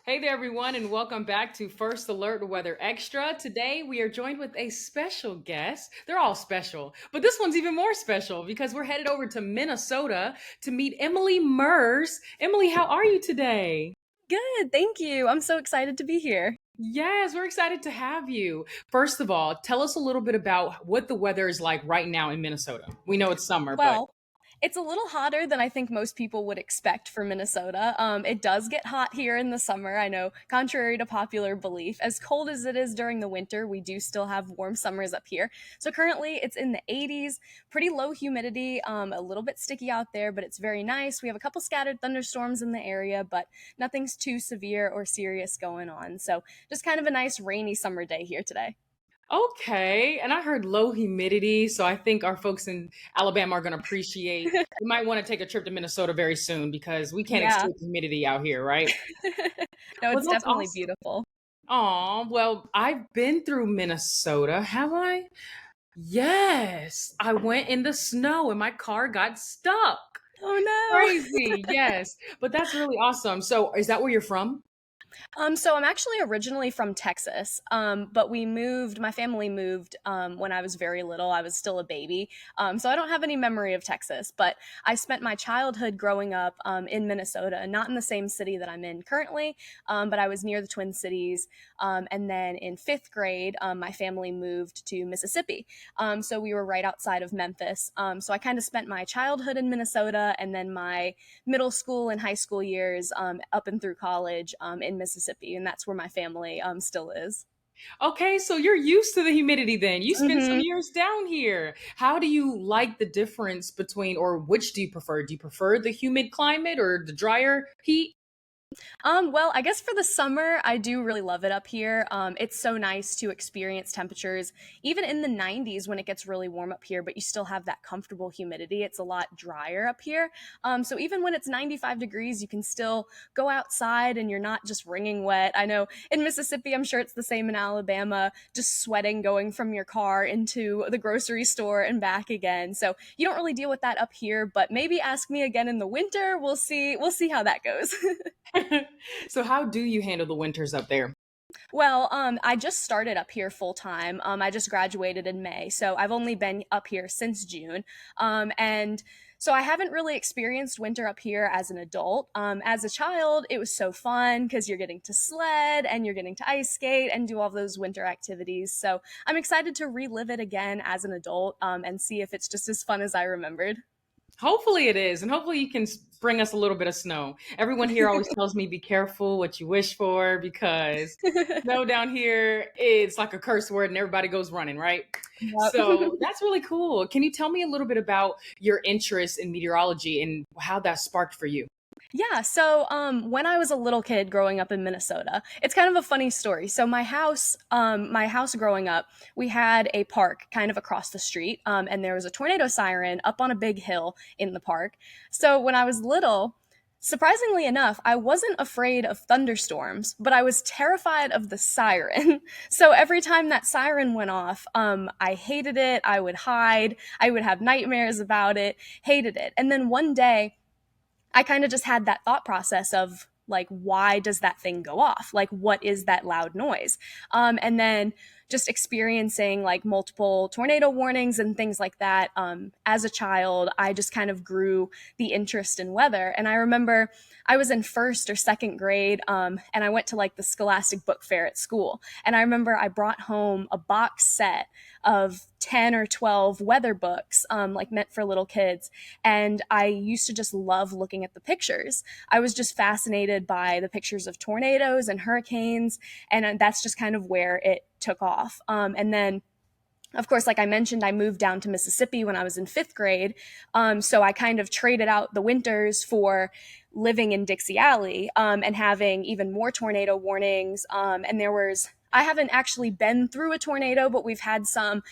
Hey there, everyone, and welcome back to First Alert Weather Extra. Today, we are joined with a special guest. They're all special, but this one's even more special because we're headed over to Minnesota to meet Emily Merz. Emily, how are you today? Good, thank you. I'm so excited to be here. Yes, we're excited to have you. First of all, tell us a little bit about what the weather is like right now in Minnesota. We know it's summer, but Well, it's a little hotter than I think most people would expect for Minnesota. It does get hot here in the summer. I know, contrary to popular belief, as cold as it is during the winter, we do still have warm summers up here. So currently it's in the 80s, pretty low humidity, a little bit sticky out there, but it's very nice. We have a couple scattered thunderstorms in the area, but nothing's too severe or serious going on. So just kind of a nice rainy summer day here today. okay. And I heard low humidity, so I think our folks in Alabama are going to appreciate. We might want to take a trip to Minnesota very soon because we can't Yeah. escape humidity out here, right? No, Well, it's that's definitely awesome. beautiful. Oh, well, I've been through Minnesota, have I? Yes. I went in the snow and my car got stuck. Oh no. Crazy. Yes. But that's really awesome. So, is that where you're from? So I'm actually originally from Texas, but my family moved when I was very little. I was still a baby. So I don't have any memory of Texas, but I spent my childhood growing up in Minnesota, not in the same city that I'm in currently, but I was near the Twin Cities. And then in fifth grade, my family moved to Mississippi. So we were right outside of Memphis. So I kind of spent my childhood in Minnesota and then my middle school and high school years up and through college in Mississippi, and that's where my family still is. Okay, so you're used to the humidity then. You spent some hmm years down here. How do you like the difference between, or which do you prefer? Do you prefer the humid climate or the drier heat? well, I guess for the summer, I do really love it up here. It's so nice to experience temperatures, even in the 90s when it gets really warm up here, but you still have that comfortable humidity. It's a lot drier up here. So even when it's 95 degrees, you can still go outside and you're not just wringing wet. I know in Mississippi, I'm sure it's the same in Alabama, just sweating going from your car into the grocery store and back again. So you don't really deal with that up here, but maybe ask me again in the winter. We'll see. We'll see how that goes. So, how do you handle the winters up there? Well, I just started up here full time. I just graduated in May, so I've only been up here since June. And so I haven't really experienced winter up here as an adult. As a child, it was so fun because you're getting to sled and you're getting to ice skate and do all those winter activities. So I'm excited to relive it again as an adult and see if it's just as fun as I remembered. Hopefully it is, and hopefully you can bring us a little bit of snow. Everyone here always tells me be careful what you wish for because snow down here it's like a curse word and everybody goes running, right? Yep. So that's really cool. Can you tell me a little bit about your interest in meteorology and how that sparked for you? Yeah, so when I was a little kid growing up in Minnesota, it's kind of a funny story. So my house growing up, we had a park kind of across the street, and there was a tornado siren up on a big hill in the park. So when I was little, surprisingly enough, I wasn't afraid of thunderstorms, but I was terrified of the siren. So every time that siren went off, I hated it. I would hide. I would have nightmares about it. Hated it. And then one day I kind of just had that thought process of like, why does that thing go off? Like, what is that loud noise? And then just experiencing like multiple tornado warnings and things like that. As a child, I just kind of grew the interest in weather. And I remember I was in first or second grade, and I went to like the Scholastic Book Fair at school. And I remember I brought home a box set of 10 or 12 weather books, like meant for little kids. And I used to just love looking at the pictures. I was just fascinated by the pictures of tornadoes and hurricanes. And that's just kind of where it took off. And then of course, like I mentioned, I moved down to Mississippi when I was in fifth grade. So I kind of traded out the winters for living in Dixie Alley and having even more tornado warnings. I haven't actually been through a tornado, but we've had some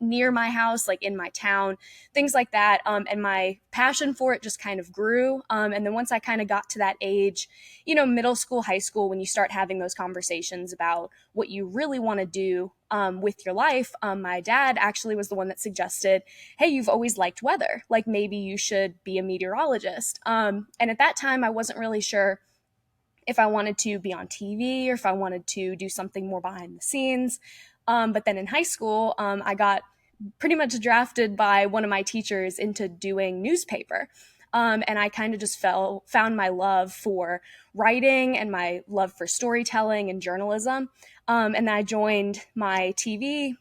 near my house, like in my town, things like that. And my passion for it just kind of grew. And then once I kind of got to that age, middle school, high school, when you start having those conversations about what you really want to do with your life, my dad actually was the one that suggested, hey, you've always liked weather. Like maybe you should be a meteorologist. And at that time, I wasn't really sure if I wanted to be on TV or if I wanted to do something more behind the scenes. But then in high school, I got pretty much drafted by one of my teachers into doing newspaper. And I kind of just found my love for writing and my love for storytelling and journalism. And then I joined my TV,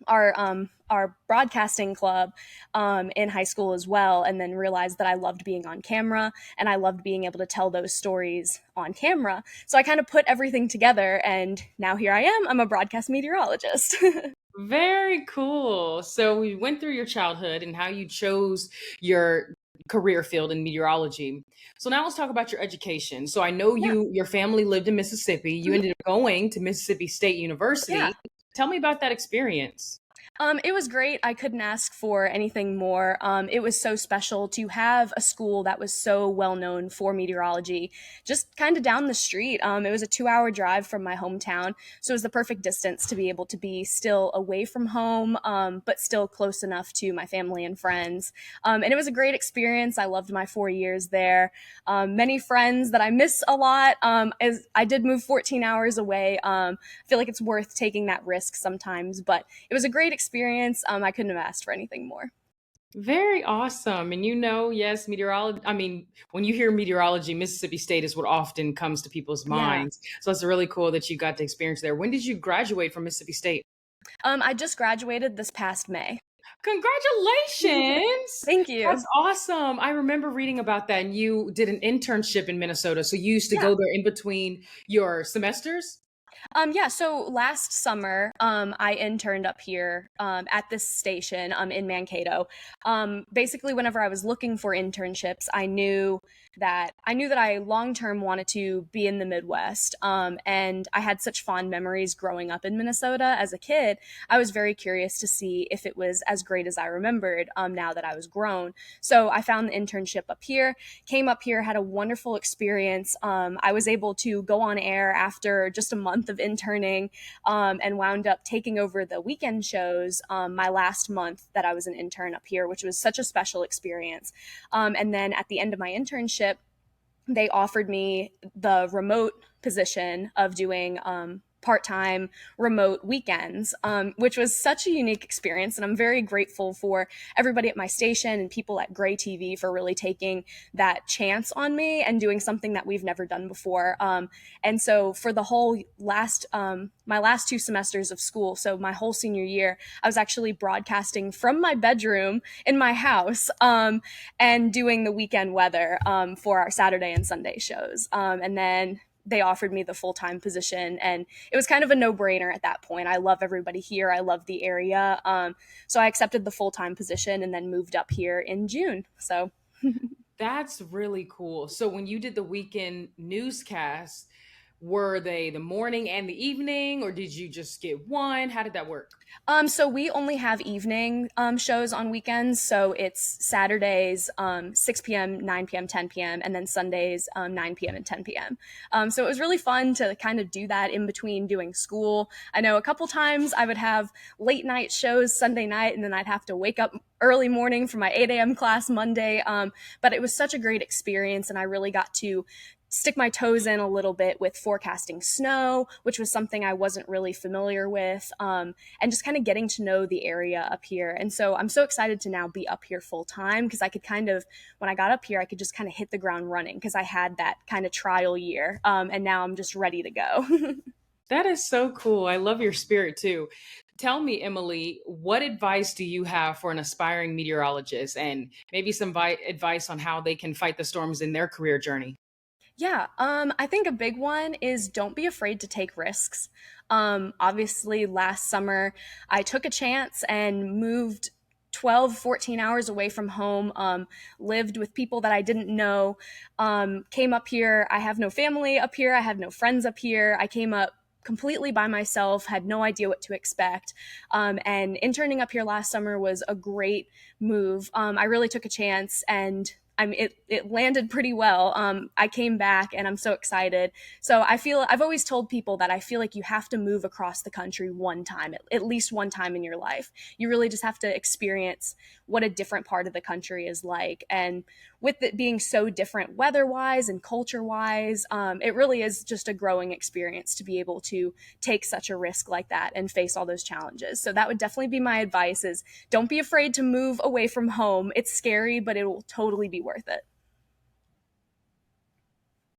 our broadcasting club, in high school as well, and then realized that I loved being on camera and I loved being able to tell those stories on camera. So I kind of put everything together, and now here I am. I'm a broadcast meteorologist. Very cool. So we went through your childhood and how you chose your career field in meteorology. So now let's talk about your education. So I know Yeah. your family lived in Mississippi. You Mhm. ended up going to Mississippi State Yeah. University. Tell me about that experience. It was great. I couldn't ask for anything more. It was so special to have a school that was so well known for meteorology, just kind of down the street. It was a 2 hour drive from my hometown, so it was the perfect distance to be able to be still away from home, but still close enough to my family and friends. And it was a great experience. I loved my 4 years there. Many friends that I miss a lot. As I did move 14 hours away. I feel like it's worth taking that risk sometimes, but it was a great experience. I couldn't have asked for anything more. Very awesome. And yes, meteorology. I mean, when you hear meteorology, Mississippi State is what often comes to people's Yeah. minds. So it's really cool that you got to experience there. When did you graduate from Mississippi State? I just graduated this past May. Congratulations. Thank That's you. awesome. I remember reading about that. And you did an internship in Minnesota. So you used to Yeah. go there in between your semesters? Yeah, so last summer, I interned up here at this station in Mankato. Basically, whenever I was looking for internships, I knew that I long term wanted to be in the Midwest, and I had such fond memories growing up in Minnesota as a kid. I was very curious to see if it was as great as I remembered. Now that I was grown, so I found the internship up here. Came up here, had a wonderful experience. I was able to go on air after just a month of interning, and wound up taking over the weekend shows my last month that I was an intern up here, which was such a special experience. And then at the end of my internship, they offered me the remote position of doing part-time remote weekends, which was such a unique experience. And I'm very grateful for everybody at my station and people at Gray TV for really taking that chance on me and doing something that we've never done before. And so for the whole my last 2 semesters of school, so my whole senior year, I was actually broadcasting from my bedroom in my house, and doing the weekend weather for our Saturday and Sunday shows. And then they offered me the full-time position, and it was kind of a no-brainer at that point. I love everybody here. I love the area. So I accepted the full-time position and then moved up here in June. So That's really cool. So when you did the weekend newscast, were they the morning and the evening, or did you just get one? How did that work? So we only have evening shows on weekends. So it's Saturdays, 6 p.m., 9 p.m., 10 p.m., and then Sundays, 9 p.m. and 10 p.m. So it was really fun to kind of do that in between doing school. I know a couple times I would have late night shows Sunday night, and then I'd have to wake up early morning for my 8 a.m. class Monday. But it was such a great experience, and I really got to stick my toes in a little bit with forecasting snow, which was something I wasn't really familiar with, and just kind of getting to know the area up here. And so I'm so excited to now be up here full time because I could kind of, when I got up here, I could just kind of hit the ground running because I had that kind of trial year, and now I'm just ready to go. That is so cool. I love your spirit too. Tell me, Emily, what advice do you have for an aspiring meteorologist and maybe some advice on how they can fight the storms in their career journey? Yeah, I think a big one is don't be afraid to take risks. Obviously, last summer, I took a chance and moved 12, 14 hours away from home, lived with people that I didn't know, came up here. I have no family up here, I have no friends up here. I came up completely by myself, had no idea what to expect. And interning up here last summer was a great move. I really took a chance and I mean, it landed pretty well. I came back and I'm so excited. So I've always told people that I feel like you have to move across the country one time, at least one time in your life. You really just have to experience what a different part of the country is like. And with it being so different weather wise and culture wise, it really is just a growing experience to be able to take such a risk like that and face all those challenges. So that would definitely be my advice is don't be afraid to move away from home. It's scary, but it will totally be worth it.